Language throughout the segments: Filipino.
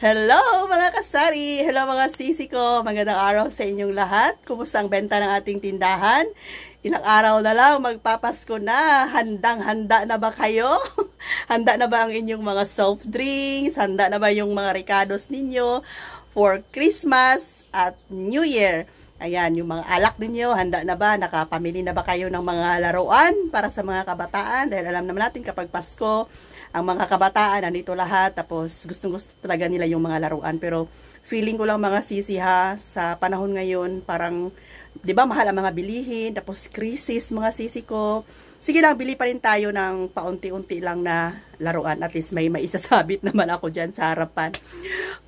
Hello mga kasari! Hello mga sisi ko! Magandang araw sa inyong lahat. Kumusta ang benta ng ating tindahan? Ilang araw na lang, magpapasko na. Handang-handa na ba kayo? Handa na ba ang inyong mga soft drinks? Handa na ba yung mga recados ninyo for Christmas at New Year? Ayan, yung mga alak ninyo, handa na ba? Nakapamili na ba kayo ng mga laruan para sa mga kabataan? Dahil alam naman natin kapag Pasko, ang mga kabataan, nandito lahat. Tapos gustong-gusto talaga nila yung mga laruan. Pero feeling ko lang mga sisi ha, sa panahon ngayon, parang, di ba, mahal ang mga bilihin. Tapos krisis mga sisi ko. Sige lang, bili pa rin tayo ng paunti-unti lang na laruan. At least may maisasabit naman ako dyan sa harapan.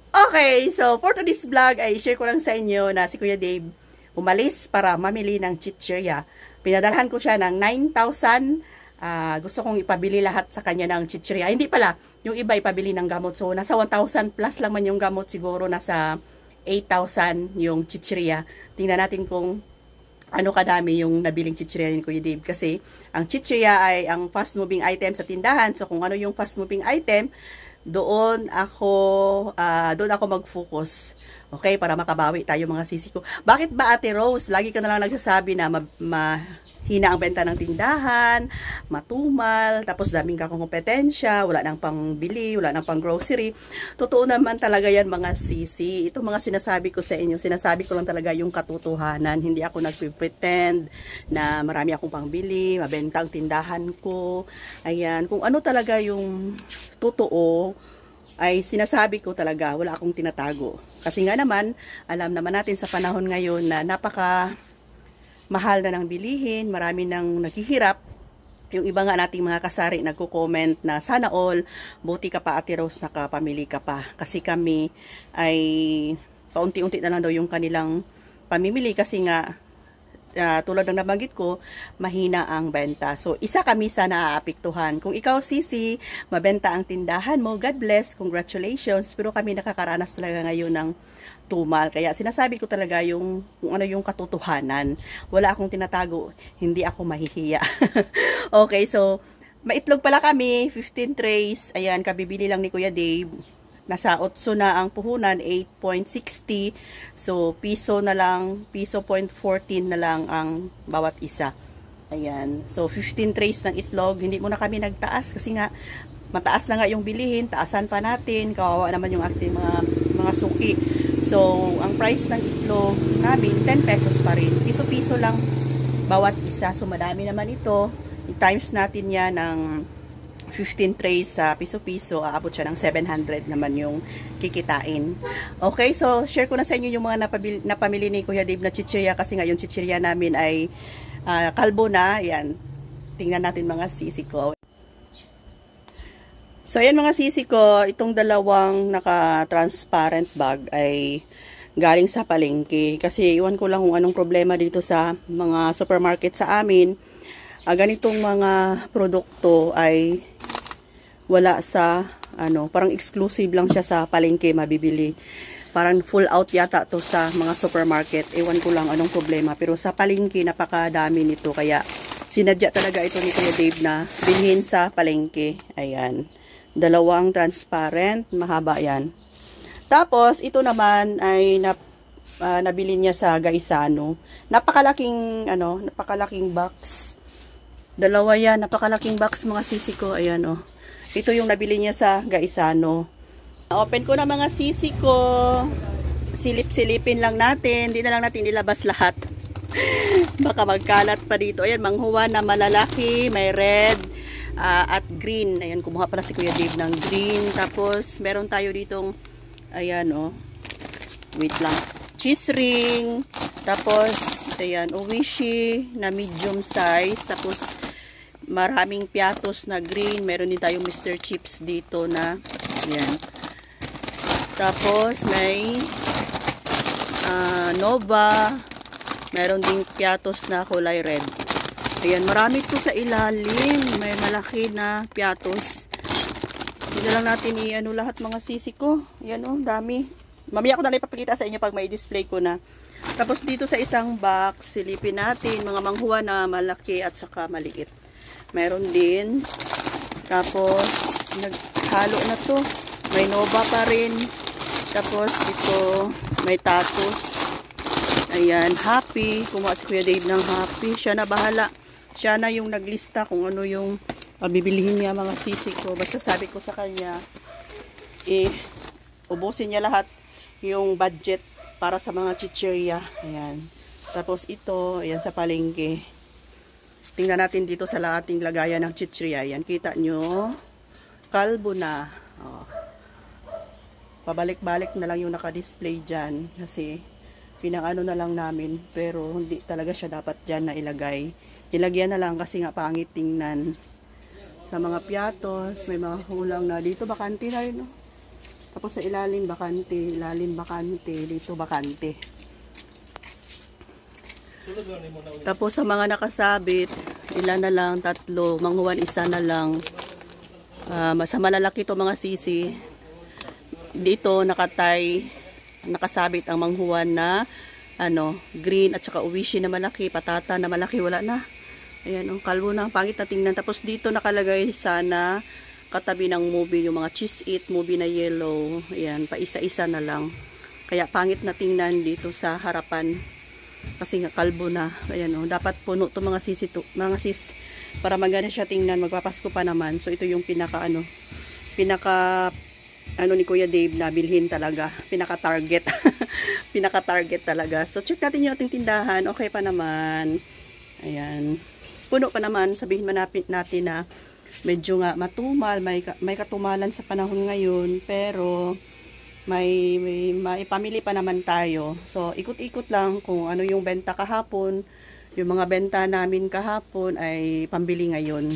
Okay, so for today's vlog, ay share ko lang sa inyo na si Kuya Dave umalis para mamili ng chichirya. Pinadalhan ko siya ng 9,000. Gusto kong ipabili lahat sa kanya ng chichirya. Hindi pala, yung iba ipabili ng gamot. So, nasa 1,000 plus lang man yung gamot. Siguro nasa 8,000 yung chichirya. Tingnan natin kung ano kadami yung nabiling chichirya ni Kuya Dave. Kasi, ang chichirya ay ang fast moving item sa tindahan. So, kung ano yung fast moving item, doon ako mag-focus. Okay, para makabawi tayo mga sisi ko. Bakit ba Ate Rose, lagi ka na lang nagsasabi na mahina ang benta ng tindahan, matumal, tapos daming kompetensya, wala nang pangbili, wala nang pang grocery. Totoo naman talaga yan mga sisi. Ito mga sinasabi ko sa inyo, sinasabi ko lang talaga yung katotohanan. Hindi ako nagpre-pretend na marami akong pangbili, mabenta ang tindahan ko. Ayan, kung ano talaga yung totoo, ay sinasabi ko talaga, wala akong tinatago. Kasi nga naman, alam naman natin sa panahon ngayon na napaka mahal na ng bilihin, marami nang naghihirap. Yung iba nga nating mga kasari nagko-comment na sana all, buti ka pa Ate Rose, nakapamili ka pa. Kasi kami ay paunti-unti na lang daw yung kanilang pamimili kasi nga tulad ng nabanggit ko, mahina ang benta. So, isa kami sa naaapektuhan. Kung ikaw, sisi, mabenta ang tindahan mo, God bless, congratulations. Pero kami nakakaranas talaga ngayon ng tumal. Kaya sinasabi ko talaga yung kung ano yung katotohanan. Wala akong tinatago, hindi ako mahihiya. Okay, so, maitlog pala kami, 15 trays. Ayan, kabibili lang ni Kuya Dave. Nasa 8 na ang puhunan, 8.60. So, piso na lang, piso 0.14 na lang ang bawat isa. Ayan. So, 15 trays ng itlog. Hindi muna kami nagtaas kasi nga, mataas na nga yung bilihin. Taasan pa natin. Kawawa naman yung ating mga suki. So, ang price ng itlog namin, 10 pesos pa rin. Piso-piso lang bawat isa. So, madami naman ito. I-times natin yan ng 15 trays sa piso-piso, aabot siya ng 700 naman yung kikitain. Okay, so share ko na sa inyo yung mga napamili ni Kuya Dave na chichirya kasi nga yung chichirya namin ay kalbo na. Yan, tingnan natin mga sisi ko. So ayan mga sisi ko, itong dalawang naka-transparent bag ay galing sa palengke. Kasi iwan ko lang kung anong problema dito sa mga supermarket sa amin. Ganitong mga produkto ay wala sa, parang exclusive lang siya sa palengke mabibili. Parang full out yata to sa mga supermarket. Ewan ko lang anong problema. Pero sa palengke, napakadami nito. Kaya sinadya talaga ito ni Kuya Dave na bilhin sa palengke. Ayan. Dalawang transparent, mahaba yan. Tapos, ito naman ay nabili niya sa Gaisano. Napakalaking box. Dalawa yan, napakalaking box mga sisi ko. Ayan o. Ito yung nabili niya sa Gaisano. Open ko na mga sisi ko. Silip-silipin lang natin. Hindi na lang natin ilabas lahat. Baka magkalat pa dito. Ayan, manghuwa na malalaki. May red at green. Ayan, kumuha pala si Kuya Dave ng green. Tapos, meron tayo ditong, ayan o. Wait lang. Cheese ring. Tapos, ayan, Oishi na medium size. Tapos, maraming piatos na green. Meron din tayong Mr. Chips dito na, ayan. Tapos, may Nova. Meron ding piatos na kulay red. Ayan, marami ito sa ilalim. May malaki na piatos. Hindi na lang natin lahat mga sisi ko. Ayan o, dami. Mamaya ko na lang ipapakita sa inyo pag may display ko na. Tapos dito sa isang box, silipin natin mga manghuwa na malaki at saka maliit. Meron din. Tapos, naghalo na to. May Nova pa rin. Tapos ito, may tacos. Ayan, Happy. Kumuha si Kuya Dave ng Happy. Siya na bahala. Siya na yung naglista kung ano yung bibilihin niya mga sisi ko. Basta sabi ko sa kanya, ubusin niya lahat yung budget para sa mga chichirya. Ayan. Tapos ito, ayan sa palengke. Tingnan natin dito sa ating lagayan ng chichirya. Ayan, kita nyo. Kalbo na. Oh. Pabalik-balik na lang yung naka-display dyan. Kasi, pinang-ano na lang namin. Pero, hindi talaga siya dapat dyan na ilagay. Ilagyan na lang kasi nga pangit tingnan. Sa mga piatos, may mga hulang na. Dito, bakante na yun. No? Tapos sa ilalim, bakante. Ilalim, bakante. Dito, bakante. Tapos sa mga nakasabit, ilan na lang, 3. Manghuwan, 1 na lang. Sa malalaki to mga sisi. Dito, nakasabit ang manghuwan na green at saka uwishi na malaki, patata na malaki, wala na. Ayan, ang kalbo na, pangit na tingnan. Tapos dito nakalagay sana katabi ng movie yung mga cheese it, movie na yellow. Ayan, pa isa-isa na lang. Kaya pangit na tingnan dito sa harapan. Kasi nga kalbo na. Ayan, dapat puno to mga sis para maganda siya tingnan. Magpapasko pa naman. So ito yung pinaka ni Kuya Dave na bilhin talaga. Pinaka-target. Pinaka-target talaga. So, check natin yung ating tindahan. Okay pa naman. Ayan. Puno pa naman. Sabihin man natin na medyo nga matumal. May katumalan sa panahon ngayon. Pero, may pamili pa naman tayo. So, ikot-ikot lang kung ano yung benta kahapon. Yung mga benta namin kahapon ay pambili ngayon.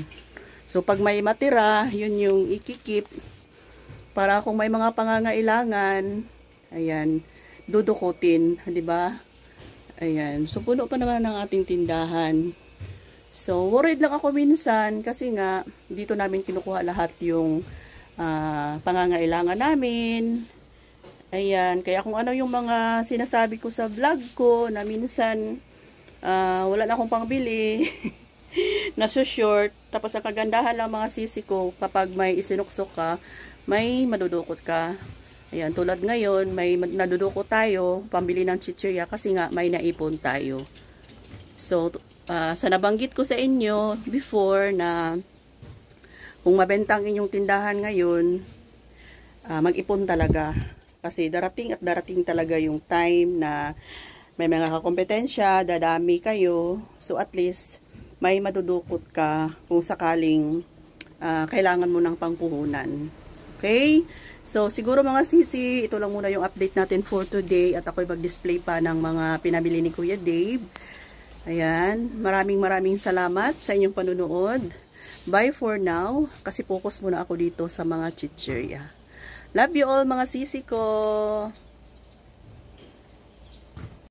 So, pag may matira, yun yung ikikip. Para kung may mga pangangailangan, ayan, dudukutin, di ba? Ayan, so puno pa naman ang ating tindahan. So, worried lang ako minsan kasi nga, dito namin kinukuha lahat yung pangangailangan namin. Ayan, kaya kung ano yung mga sinasabi ko sa vlog ko, na minsan, wala na akong pangbili, naso-short, tapos ang kagandahan lang mga sisi ko, kapag may isinuksok ka, may madudukot ka. Ayan, tulad ngayon, may nadudukot tayo, pambili ng chichirya, kasi nga may naipon tayo. So, sa nabanggit ko sa inyo before na kung mabenta ang inyong tindahan ngayon, mag-ipon talaga. Kasi darating at darating talaga yung time na may mga kakompetensya, dadami kayo. So, at least, may madudukot ka kung sakaling kailangan mo ng pangpuhunan. Okay? So, siguro mga sisi, ito lang muna yung update natin for today. At ako'y mag-display pa ng mga pinabili ni Kuya Dave. Ayan. Maraming salamat sa inyong panunood. Bye for now. Kasi focus muna ako dito sa mga chichirya. Love you all mga sisi ko.